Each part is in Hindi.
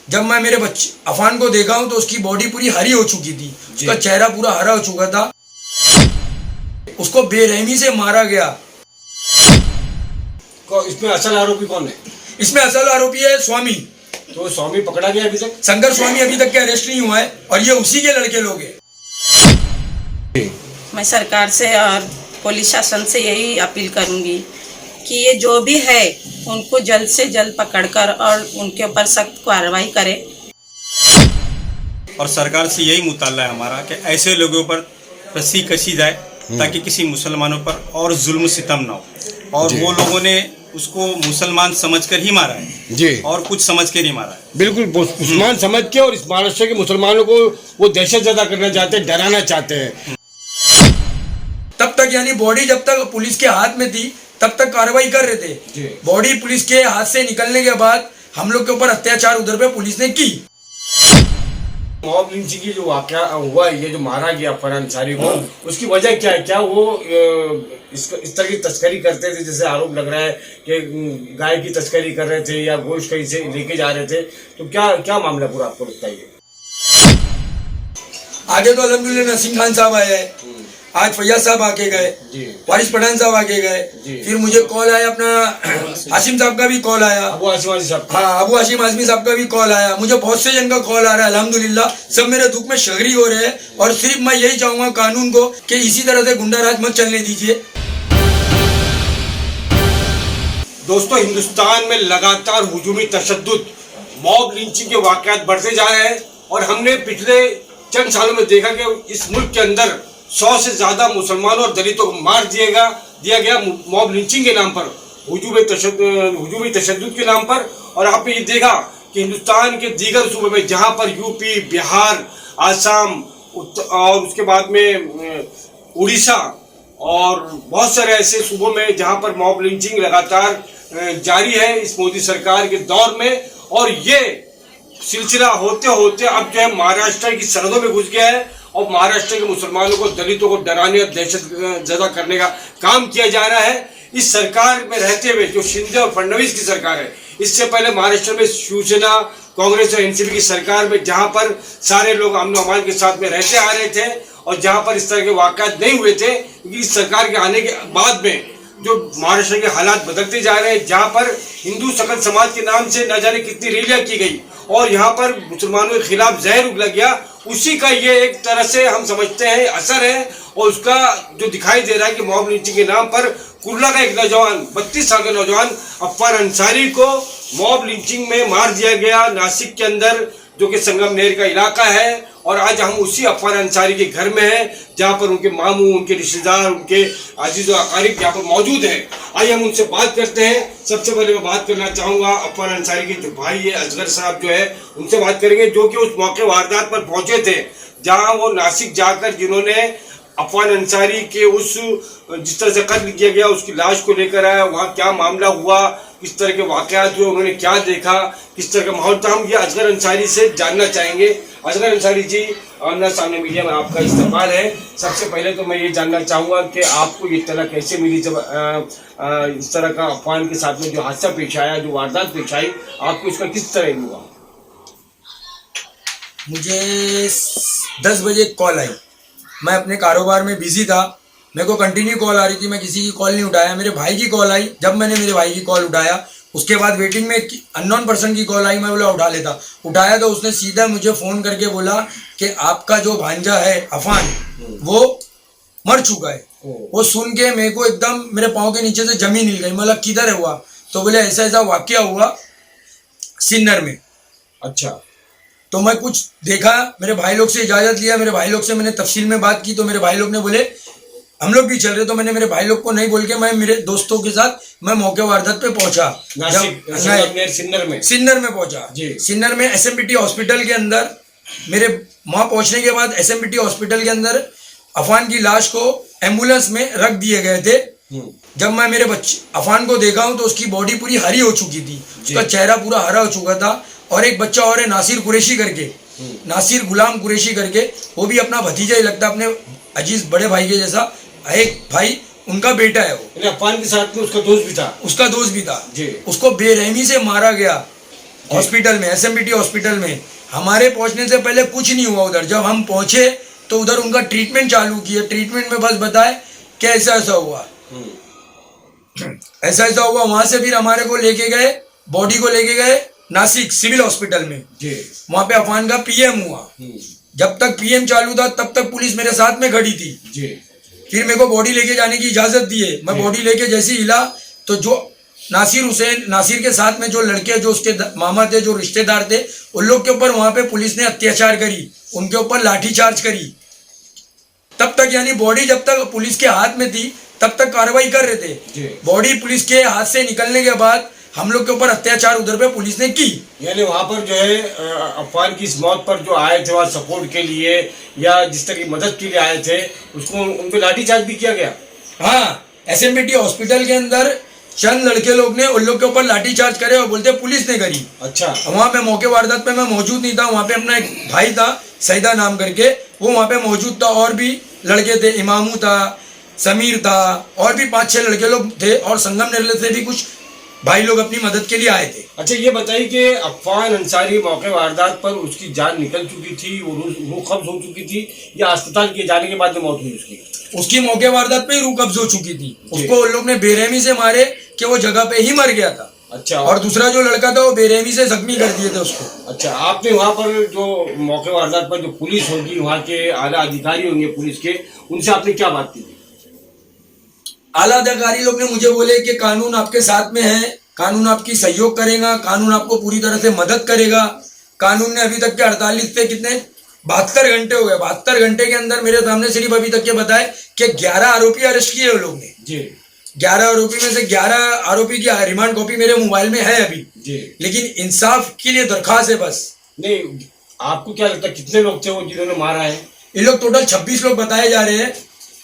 जब मैं मेरे बच्चे अफान को देखा हूं तो उसकी बॉडी पूरी हरी हो चुकी थी, उसका चेहरा पूरा हरा हो चुका था, उसको बेरहमी से मारा गया। इसमें असल आरोपी कौन है? इसमें असल आरोपी है स्वामी। तो स्वामी पकड़ा गया अभी तक? शंकर स्वामी अभी तक के अरेस्ट नहीं हुआ है और ये उसी के लड़के लोग हैं। मैं सरकार से और पुलिस शासन से यही अपील करूंगी कि ये जो भी है उनको जल्द से जल्द पकड़कर और उनके ऊपर सख्त कार्रवाई करे। और सरकार से यही मुताल्ला है हमारा कि ऐसे लोगों पर रस्सी कसी जाए ताकि किसी मुसलमानों पर और जुल्म सितम ना हो। और वो लोगों ने उसको मुसलमान समझकर ही मारा है जी, और कुछ समझ के नहीं मारा है। बिल्कुल मुसलमान समझ के, और इस महाराष्ट्र के मुसलमानों को वो दहशत ज़्यादा करना चाहते हैं, डराना चाहते हैं। तब तक यानी बॉडी जब तक पुलिस के हाथ में थी तब तक कार्रवाई कर रहे थे। बॉडी पुलिस के हाथ से निकलने के बाद हम लोग के ऊपर अत्याचार उधर पे पुलिस ने की। मॉब लिंचिंग की जो वाकया हुआ है, ये जो मारा गया अफान अंसारी को, उसकी वजह क्या है? क्या वो इस तरह की तस्करी करते थे, जैसे आरोप लग रहा है कि गाय की तस्करी कर रहे थे या गोश्त कहीं से लेके जा रहे थे? तो क्या मामला पूरा आपको लगता है? आगे तो अल्हम्दुलिल्लाह नसीम खान साहब आए हैं, आज फैयाज साहब आके गए, वारिस पठान साहब आके गए, फिर मुझे कॉल आया, अपना हाशिम साहब का भी कॉल आया, अबू हाशिम आज़मी साहब, हाँ अबू हाशिम आज़मी साहब का भी कॉल आया, मुझे बहुत से जन का कॉल आ रहा है। अल्हम्दुलिल्लाह सब मेरे दुख में शरीक हो रहे हैं। और सिर्फ मैं यही चाहूंगा कानून को कि इसी तरह से गुंडा राज मत चलने दीजिए। दोस्तों, हिंदुस्तान में लगातार हुजूमी तशद्दुद, मॉब लिंचिंग के वाकयात बढ़ते जा रहे हैं और हमने पिछले चंद सालों में देखा कि इस मुल्क के अंदर 100 से ज्यादा मुसलमानों और दलितों को मार दिया गया मॉब लिंचिंग के नाम पर, हुजूमी तशद्दुद के नाम पर। और आपने ये देखा कि हिंदुस्तान के दीगर सूबों में, जहां पर यूपी, बिहार, आसाम और उसके बाद में उड़ीसा और बहुत सारे ऐसे सूबों में जहां पर मॉब लिंचिंग लगातार जारी है इस मोदी सरकार के दौर में। और ये सिलसिला होते होते अब जो है महाराष्ट्र की सरहदों में घुस गया है और महाराष्ट्र के मुसलमानों को, दलितों को डराने और दहशत ज़्यादा करने का काम किया जा रहा है। इस सरकार में रहते हुए, जो शिंदे और फडणवीस की सरकार है, इससे पहले महाराष्ट्र में शिवसेना, कांग्रेस और एनसीपी की सरकार में, जहां पर सारे लोग अमन अमान के साथ में रहते आ रहे थे और जहां पर इस तरह के वाकयात नहीं हुए थे, क्योंकि इस सरकार के आने के बाद में जो महाराष्ट्र के हालात बदलते जा रहे हैं, जहां पर हिंदू सकल समाज के नाम से न जाने कितनी रैलियां की गई और यहाँ पर मुसलमानों के खिलाफ जहर उगला गया, उसी का ये एक तरह से हम समझते हैं असर है। और उसका जो दिखाई दे रहा है कि मॉब लिंचिंग के नाम पर कुर्ला का एक नौजवान, 32 साल का नौजवान अफान अंसारी को मॉब लिंचिंग में मार दिया गया नासिक के अंदर, जो कि संगमनेर का इलाका है। और आज हम उसी अफान अंसारी के घर में हैं, जहां पर उनके मामू, उनके रिश्तेदार, उनके अजीज और अकारीब यहाँ पर मौजूद हैं। आइए हम उनसे बात करते हैं। सबसे पहले मैं बात करना चाहूँगा अफान अंसारी के जो भाई है असगर साहब जो है, उनसे बात करेंगे, जो कि उस मौके वारदात पर पहुंचे थे, जहाँ वो नासिक जाकर जिन्होंने अफान अंसारी के उस जिस तरह से कत्ल किया गया उसकी लाश को लेकर आया, वहाँ क्या मामला हुआ, किस तरह के वाकयात हुए, उन्होंने क्या देखा, किस तरह का माहौल था, हम ये असगर अंसारी से जानना चाहेंगे। असगर अंसारी जी, आमना सामने मीडिया में आपका इस्तेमाल है। सबसे पहले तो मैं ये जानना चाहूँगा कि आपको ये इत्तला कैसे मिली जब इस तरह का अफान के साथ में जो हादसा पेश आया, जो वारदात पेश आई, आपको इसका किस तरह हुआ? मुझे 10 बजे कॉल आई, मैं अपने कारोबार में बिजी था, मेरे को कंटिन्यू कॉल आ रही थी, मैं किसी की कॉल नहीं उठाया। मेरे भाई की कॉल आई, जब मैंने मेरे भाई की कॉल उठाया उसके बाद वेटिंग में अननोन पर्सन की कॉल आई, मैं बोला उठाया तो उसने सीधा मुझे फ़ोन करके बोला कि आपका जो भांजा है अफान, वो मर चुका है। वो सुन के मेरे को एकदम मेरे पाँव के नीचे से जमीन हिल गई। मतलब किधर है हुआ? तो बोले ऐसा ऐसा वाकया हुआ सिन्नर में। अच्छा, तो मैं कुछ देखा, मेरे भाई लोग से इजाज़त लिया, मेरे भाई लोग से मैंने तफसील में बात की, तो मेरे भाई लोग ने बोले हम लोग भी चल रहे। तो मैंने मेरे भाई लोग को नहीं बोल के मैं मेरे दोस्तों के साथ मैं मौके वारदात पे पहुंचा, सिन्नर में पहुंचा। सिन्नर में SMPT हॉस्पिटल के अंदर मेरे वहाँ पहुंचने के बाद SMPT हॉस्पिटल के अंदर अफान की लाश को एम्बुलेंस में रख दिए गए थे। जब मैं मेरे बच्चे अफान को देखा हूँ तो उसकी बॉडी पूरी हरी हो चुकी थी, उसका चेहरा पूरा हरा हो चुका था। और एक बच्चा और है नासिर कुरैशी करके, नासिर गुलाम कुरैशी करके, वो भी अपना भतीजा ही लगता, अपने अजीज बड़े भाई के जैसा एक भाई, उनका बेटा है वो। अफान के साथ में उसका दोस्त भी था, उसको बेरहमी से मारा गया हॉस्पिटल में, SMBT हॉस्पिटल में। हमारे पहुंचने से पहले कुछ नहीं हुआ उधर। जब हम पहुंचे तो उधर उनका ट्रीटमेंट चालू किया। ट्रीटमेंट में बस बताए कि ऐसा ऐसा हुआ, ऐसा ऐसा हुआ। वहां से फिर हमारे को लेके गए, बॉडी को लेके गए नासिक सिविल हॉस्पिटल में। वहां पे अफवान का PM हुआ। जब तक PM चालू था तब तक पुलिस मेरे साथ में खड़ी थी। फिर मेरे को बॉडी लेके जाने की इजाजत दी है। मैं बॉडी लेके जैसे हिला तो जो नासिर के साथ में जो लड़के, जो उसके मामा थे, जो रिश्तेदार थे, उन लोग के ऊपर वहां पे पुलिस ने अत्याचार करी, उनके ऊपर लाठीचार्ज करी। तब तक यानी बॉडी जब तक पुलिस के हाथ में थी तब तक कार्रवाई कर रहे थे। बॉडी पुलिस के हाथ से निकलने के बाद हम लोग के ऊपर अत्याचार उधर पे पुलिस ने की। यानी वहाँ पर जो है अफवान की इस मौत पर जो आए थे वहाँ सपोर्ट के लिए या जिस तरह की मदद के लिए आए थे, उसको उन पे लाठीचार्ज भी किया गया। हाँ, SMBT हॉस्पिटल के अंदर चंद लड़के लोग ने उन लोग के ऊपर लाठीचार्ज करे और बोलते पुलिस ने करी। अच्छा। वहाँ पे मौके वारदात पे मैं मौजूद नहीं था। वहाँ पे अपना एक भाई था सईदा नाम करके, वो वहाँ पे मौजूद था। और भी लड़के थे, इमामू था, समीर था, और भी 5-6 लड़के लोग थे। और संगम निर्ले से भी कुछ भाई लोग अपनी मदद के लिए आए थे। अच्छा, ये बताइए कि अफवान अंसारी मौके वारदात पर उसकी जान निकल चुकी थी, वो रूह कब्ज हो चुकी थी, या अस्पताल के जाने के बाद में मौत हुई उसकी मौके वारदात पे ही रूह कब्ज हो चुकी थी। उसको उन लोग ने बेरहमी से मारे कि वो जगह पे ही मर गया था। अच्छा। और दूसरा जो लड़का था वो बेरहमी से जख्मी कर दिए थे उसको। अच्छा, आपने वहाँ पर जो मौके वारदात पर जो पुलिस होगी, वहाँ के आला अधिकारी होंगे पुलिस के, उनसे आपने क्या बात की? आला अधिकारी लोग ने मुझे बोले कि कानून आपके साथ में है, कानून आपकी सहयोग करेगा, कानून आपको पूरी तरह से मदद करेगा। कानून ने अभी तक के 48 से कितने 72 घंटे हो गए। 72 घंटे के अंदर मेरे सामने सिर्फ अभी तक के बताए कि 11 आरोपी अरेस्ट किए उन लोग ने। जी। 11 आरोपी में से 11 आरोपी की रिमांड कॉपी मेरे मोबाइल में है अभी। जी। लेकिन इंसाफ के लिए दरखास्त है बस। नहीं, आपको क्या लगता है कितने लोग थे वो जिन्होंने मारा है? इन लोग टोटल 26 लोग बताए जा रहे हैं।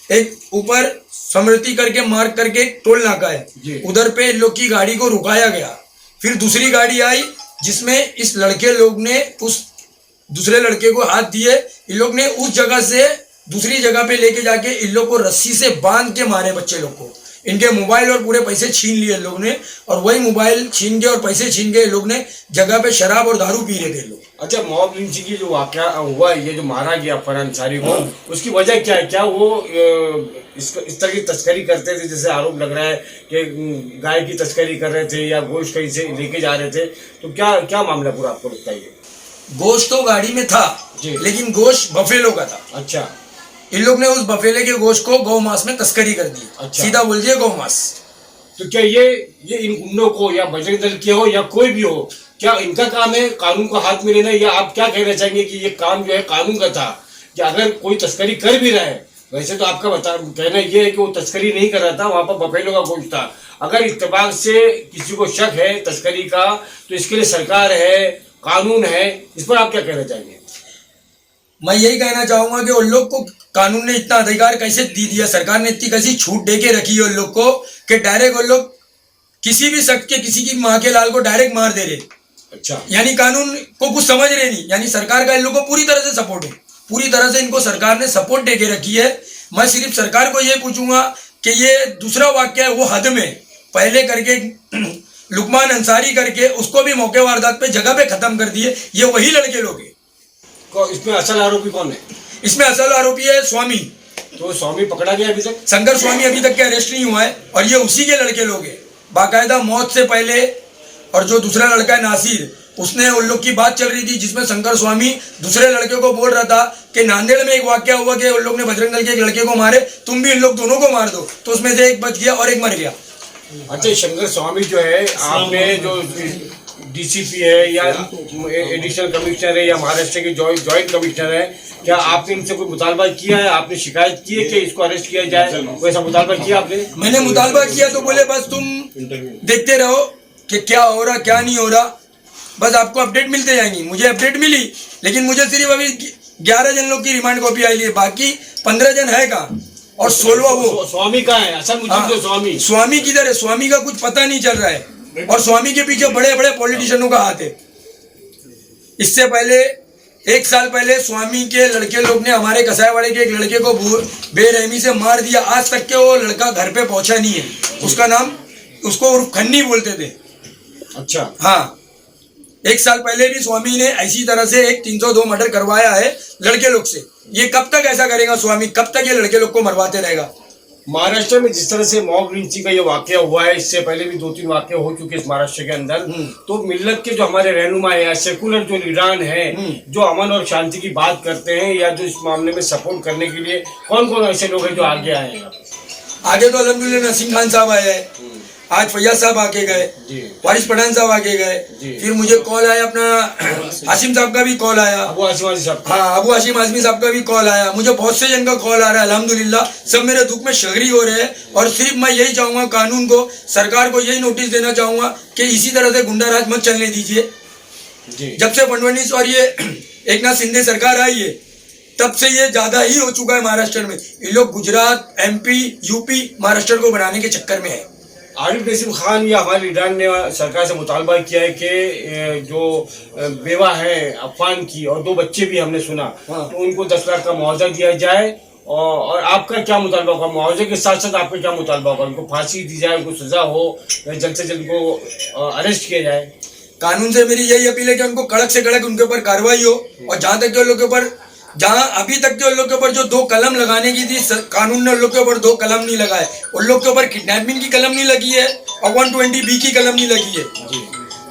एक ऊपर स्मृति करके मार्क करके टोल नाका है, उधर पे इन लोग की गाड़ी को रुकाया गया। फिर दूसरी गाड़ी आई जिसमें इस लड़के लोग ने उस दूसरे लड़के को हाथ दिए। इन लोग ने उस जगह से दूसरी जगह पे लेके जाके इन लोग को रस्सी से बांध के मारे बच्चे लोग को। इनके मोबाइल और पूरे पैसे छीन लिए इन लोग ने, और वही मोबाइल छीन के और पैसे छीन के इन लोग ने जगह पे शराब और दारू पी रहे थे लोग। अच्छा, मॉब लिंचिंग की जो वाकया हुआ, ये जो मारा गया अफवान अंसारी को, उसकी वजह क्या है? क्या वो इस तरह की तस्करी करते थे, जैसे आरोप लग रहा है कि गाय की तस्करी कर रहे थे या गोश्त कहीं से लेके जा रहे थे, तो क्या मामला पूरा आपको बताइए? गोश्त तो गाड़ी में था, लेकिन गोश्त बफेलो का था। अच्छा। इन लोग ने उस बफेले के गोश्त को गौ मांस में तस्करी कर दी। अच्छा। सीधा बोल दिया गौ मांस। तो क्या ये इन गुंडों को या बजरंग दल के हो या कोई भी हो, क्या इनका काम है कानून को हाथ में लेना, या आप क्या कहना चाहेंगे कि ये काम जो है कानून का था? कि अगर कोई तस्करी कर भी रहा है, वैसे तो आपका कहना ये है कि वो तस्करी नहीं कर रहा था, वहां पर बफेलो का गोश्त था। अगर इत्तेफाक से किसी को शक है तस्करी का, तो इसके लिए सरकार है, कानून है, इस पर आप क्या कहना चाहेंगे? मैं यही कहना चाहूंगा कि उन लोग को कानून ने इतना अधिकार कैसे दे दिया, सरकार ने इतनी कैसी छूट दे के रखी है उन लोग को कि डायरेक्ट उन लोग किसी भी शख्स के, किसी की माँ के लाल को डायरेक्ट मार दे रहे। अच्छा। यानी कानून को कुछ समझ रहे नहीं। यानी सरकार का इन लोग को पूरी तरह से सपोर्ट है, पूरी तरह से इनको सरकार ने सपोर्ट दे के रखी है। मैं सिर्फ सरकार को ये पूछूंगा कि ये दूसरा वाक्य है वो हद में पहले करके लुकमान अंसारी करके उसको भी मौके वारदात पे जगह पे खत्म कर दिए। ये वही लड़के लोग हैं। इसमें असल आरोपी कौन है? इसमें असल आरोपी है स्वामी। तो स्वामी पकड़ा गया अभी तक? शंकर स्वामी अभी तक के अरेस्ट नहीं हुआ है, और ये उसी के लड़के लोग हैं। बाकायदा मौत से पहले और जो दूसरा लड़का है नासिर, उसने उन लोग की बात चल रही थी जिसमें शंकर स्वामी दूसरे लड़के को बोल रहा था कि नांदेड़ में एक वाकया हुआ कि उन लोग ने बजरंग दल के एक लड़के को मारे, तुम भी इन लोग दोनों को मार दो। तो उसमें से एक बच गया और एक मर गया। अच्छा, शंकर स्वामी जो है, आपने जो DCP है या एडिशनल कमिश्नर है या महाराष्ट्र के जॉइंट कमिश्नर है, क्या आपने इनसे कोई मुतालबा किया है? आपने शिकायत की है कि इसको अरेस्ट किया जाए? वैसा मुतालबा किया आपने? मैंने मुतालबा किया तो बोले बस तुम देखते रहो कि क्या हो रहा क्या नहीं हो रहा, बस आपको अपडेट मिलते जाएंगी। मुझे अपडेट मिली, लेकिन मुझे सिर्फ अभी 11 जन लोग की रिमांड कॉपी आई है, बाकी 15 जन है कहाँ, और 16 वो स्वामी कहाँ है? असल मुझे तो स्वामी किधर है? स्वामी का कुछ पता नहीं चल रहा है, और स्वामी के पीछे बड़े बड़े पॉलिटिशियनों का हाथ है। इससे पहले 1 साल पहले स्वामी के लड़के लोग ने हमारे कसाईवाड़े के एक लड़के को बेरहमी से मार दिया। आज तक के वो लड़का घर पे पहुंचा नहीं है। उसका नाम, उसको उर्फ खन्नी बोलते थे। अच्छा। हाँ, 1 साल पहले भी स्वामी ने ऐसी तरह से एक 302 मर्डर करवाया है लड़के लोग से। ये कब तक ऐसा करेगा स्वामी, कब तक ये लड़के लोग को मरवाते रहेगा। महाराष्ट्र में जिस तरह से मॉब लिंचिंग का ये वाकया हुआ है, इससे पहले भी 2-3 वाकये हो चुके हैं इस महाराष्ट्र के अंदर। तो मिल्लत के जो हमारे रहनुमा है या सेकुलर जो लीडरान है, जो अमन और शांति की बात करते हैं या जो इस मामले में सपोर्ट करने के लिए कौन कौन ऐसे लोग हैं जो आगे आए हैं? आगे तो अल्हम्दुलिल्लाह नसीम खान साहब आए हैं, आज फैयाज साहब आके गए, वारिस पठान साहब आके गए, फिर मुझे कॉल आया अपना हाशिम साहब का भी कॉल आया, अबू हाशिम आज़मी साहब। हाँ अबू हाशिम आज़मी साहब का भी कॉल आया, मुझे बहुत से जन का कॉल आ रहा है। अल्हम्दुलिल्लाह सब मेरे दुख में शरीक हो रहे हैं। और सिर्फ मैं यही चाहूंगा, कानून को, सरकार को यही नोटिस देना चाहूंगा कि इसी तरह से गुंडा राज मत चलने दीजिए। जब से फडणवीस और ये एकनाथ शिंदे सरकार आई है तब से ये ज्यादा ही हो चुका है महाराष्ट्र में। ये लोग गुजरात, MP, UP, महाराष्ट्र को बनाने के चक्कर में है। आरिफ नसीम खान या हमारे लीडर ने सरकार से मुतालबा किया है कि जो बेवा है अफवान की और 2 बच्चे भी हमने सुना, तो उनको 10 लाख का मुआवजा दिया जाए। और आपका क्या मुतालबा होगा? मुआवजे के साथ साथ आपका क्या मुतालबा होगा? उनको फांसी दी जाए, उनको सजा हो, जल्द से जल्द को अरेस्ट किया जाए। कानून से मेरी यही अपील है कि उनको कड़क से कड़क उनके ऊपर कार्रवाई हो। और जहां तक के लोग के ऊपर, जहां अभी तक के लोग के ऊपर जो 2 कलम लगाने की थी, कानून ने उन लोग के ऊपर 2 कलम नहीं लगाए। उन लोग के ऊपर किडनैपिंग की कलम नहीं लगी है और 120B की कलम नहीं लगी है।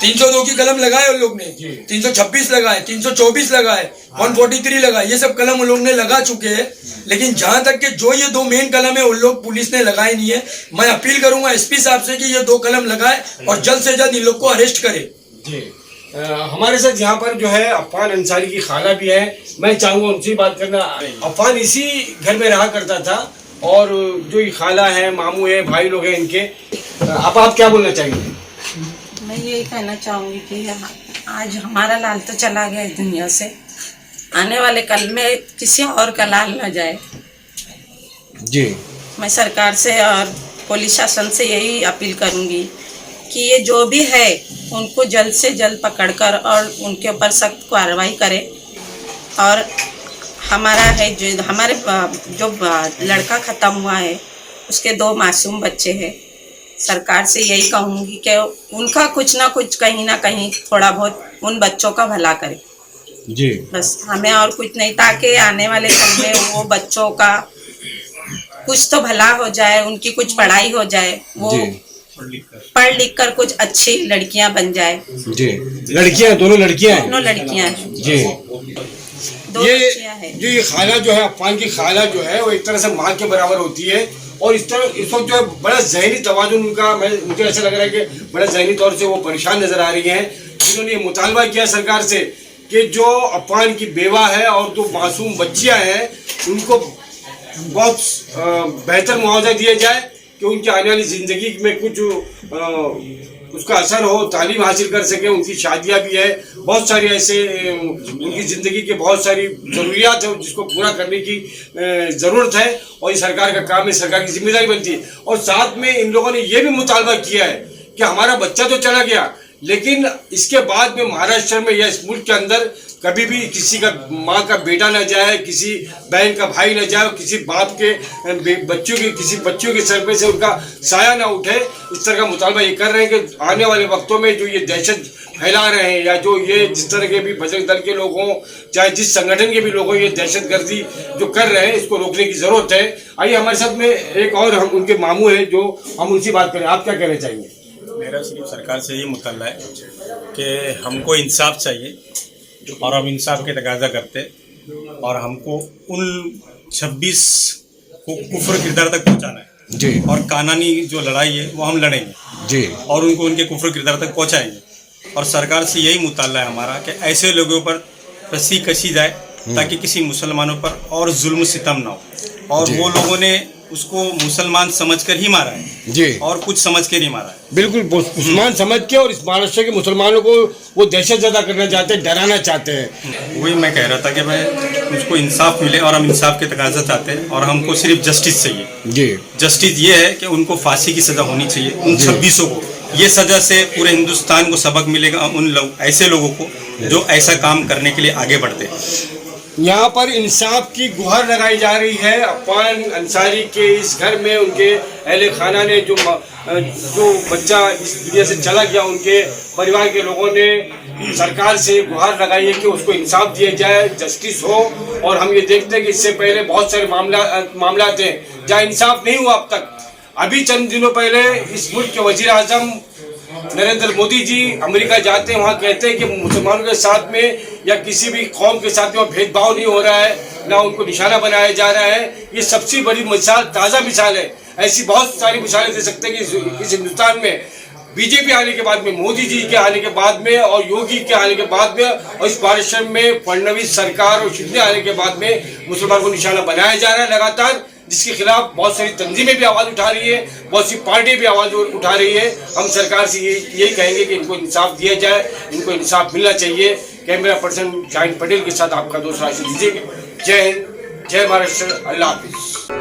302 की कलम लगाए उन लोग ने, 326 लगाए, 324 लगाए, 143 लगाए, ये सब कलम उन लोग ने लगा चुके हैं। लेकिन जहां तक के जो ये 2 मेन कलम है उन लोग पुलिस ने लगाए नहीं है। मैं अपील करूंगा SP साहब से कि ये 2 कलम लगाए और जल्द से जल्द इन लोग को अरेस्ट करे। हमारे साथ यहाँ पर जो है अफान अंसारी की खाला भी है, मैं चाहूंगा उनसे बात करना। अफान इसी घर में रहा करता था और जो ये खाला है, मामू है, भाई लोग हैं इनके, आप क्या बोलना चाहेंगे? मैं यही कहना चाहूँगी कि आज हमारा लाल तो चला गया इस दुनिया से, आने वाले कल में किसी और का लाल न जाए। जी, मैं सरकार से और पुलिस शासन से यही अपील करूँगी कि ये जो भी है उनको जल्द से जल्द पकड़कर और उनके ऊपर सख्त कार्रवाई करे। और हमारा है जो लड़का ख़त्म हुआ है, उसके 2 मासूम बच्चे हैं। सरकार से यही कहूँगी कि उनका कुछ ना कुछ, कहीं ना कहीं थोड़ा बहुत उन बच्चों का भला करे। जी, बस हमें और कुछ नहीं, ताकि आने वाले कल में वो बच्चों का कुछ तो भला हो जाए, उनकी कुछ पढ़ाई हो जाए, वो पढ़ लिख कर कुछ अच्छी लड़कियां बन जाए। जी, लड़कियां, दोनों लड़कियां हैं जी, 2 बच्चियां हैं। ये खाला जो है, अफवान की खाला जो है, वो एक तरह से माँ के बराबर होती है। और इस वक्त जो है बड़ा जहनी तवाजुन उनका, मुझे ऐसा लग रहा है कि बड़ा जहनी तौर से वो परेशान नजर आ रही हैं। उन्होंने ये मुतालबा किया सरकार से कि जो अफवान की बेवा है और 2 मासूम बच्चियां हैं, उनको बहुत बेहतर मुआवजा दिया जाए कि उनकी आने वाली ज़िंदगी में कुछ उसका असर हो, तालीम हासिल कर सके। उनकी शादियां भी है, बहुत सारी ऐसे उनकी ज़िंदगी के बहुत सारी ज़रूरियात है जिसको पूरा करने की ज़रूरत है। और ये सरकार का काम है, सरकार की जिम्मेदारी बनती है। और साथ में इन लोगों ने ये भी मुतालबा किया है कि हमारा बच्चा तो चला गया, लेकिन इसके बाद में महाराष्ट्र में या इस मुल्क के अंदर कभी भी किसी का माँ का बेटा न जाए, किसी बहन का भाई न जाए, किसी बाप के किसी बच्चों के सर पे से उनका साया ना उठे। इस तरह का मुतालबा ये कर रहे हैं कि आने वाले वक्तों में जो ये दहशत फैला रहे हैं या जो ये जिस तरह के भी बजरंग दल के लोग हों, चाहे जिस संगठन के भी लोग हों, ये दहशतगर्दी जो कर रहे हैं इसको रोकने की ज़रूरत है। आइए हमारे साथ में एक और हम उनके मामू हैं जो हम उनसे बात करें। आप क्या कहना चाहेंगे? मेरा सिर्फ सरकार से ये मुतल्ला है कि हमको इंसाफ चाहिए और हम इंसाफ के तकाजा करते और हमको उन 26 को कुफ्र किरदार तक पहुंचाना है जी। और कानूनी जो लड़ाई है वो हम लड़ेंगे जी और उनको उनके कुफ्र किरदार तक पहुंचाएंगे। और सरकार से यही मुताल्ला है हमारा कि ऐसे लोगों पर रस्सी कसी जाए ताकि किसी मुसलमानों पर और जुल्म सितम ना हो। और वो लोगों ने उसको मुसलमान समझकर ही मारा है जी, और कुछ समझ के नहीं मारा है। बिल्कुल मुसलमान समझ के, और इस महाराष्ट्र के मुसलमानों को वो दहशत ज़्यादा करना चाहते हैं, डराना चाहते हैं। वही मैं कह रहा था कि भाई उसको इंसाफ मिले और हम इंसाफ के तकाजा चाहते हैं और हमको सिर्फ जस्टिस चाहिए जी। जस्टिस ये है कि उनको फांसी की सज़ा होनी चाहिए उन 26 को। ये सज़ा से पूरे हिंदुस्तान को सबक मिलेगा उन ऐसे लोगों को जो ऐसा काम करने के लिए आगे बढ़ते हैं। यहाँ पर इंसाफ की गुहार लगाई जा रही है। अफवान अंसारी के इस घर में उनके अहले खाना ने जो बच्चा इस दुनिया से चला गया, उनके परिवार के लोगों ने सरकार से गुहार लगाई है कि उसको इंसाफ दिया जाए, जस्टिस हो। और हम ये देखते हैं कि इससे पहले बहुत सारे मामला थे जहाँ इंसाफ नहीं हुआ अब तक। अभी चंद दिनों पहले इस मुल्क के वजीर आजम नरेंद्र मोदी जी अमेरिका जाते हैं, वहाँ कहते हैं कि मुसलमानों के साथ में या किसी भी कौम के साथ में भेदभाव नहीं हो रहा है, ना उनको निशाना बनाया जा रहा है। ये सबसे बड़ी मिसाल, ताज़ा मिसाल है। ऐसी बहुत सारी मिसालें दे सकते हैं कि इस हिंदुस्तान में बीजेपी आने के बाद में, मोदी जी के आने के बाद में और योगी के आने के बाद में और इस महाराष्ट्र में फडणवीस सरकार और शिंदे आने के बाद में मुसलमान को निशाना बनाया जा रहा है लगातार, जिसके खिलाफ बहुत सारी तंजीमें भी आवाज़ उठा रही है, बहुत सी पार्टियां भी आवाज़ उठा रही है। हम सरकार से यही कहेंगे कि इनको इंसाफ दिया जाए, इनको इंसाफ मिलना चाहिए। कैमरा पर्सन शाहिन पटेल के साथ आपका दोस्त राशिद दीजिए। जय हिंद, जय महाराष्ट्र, अल्लाह हाफिज़।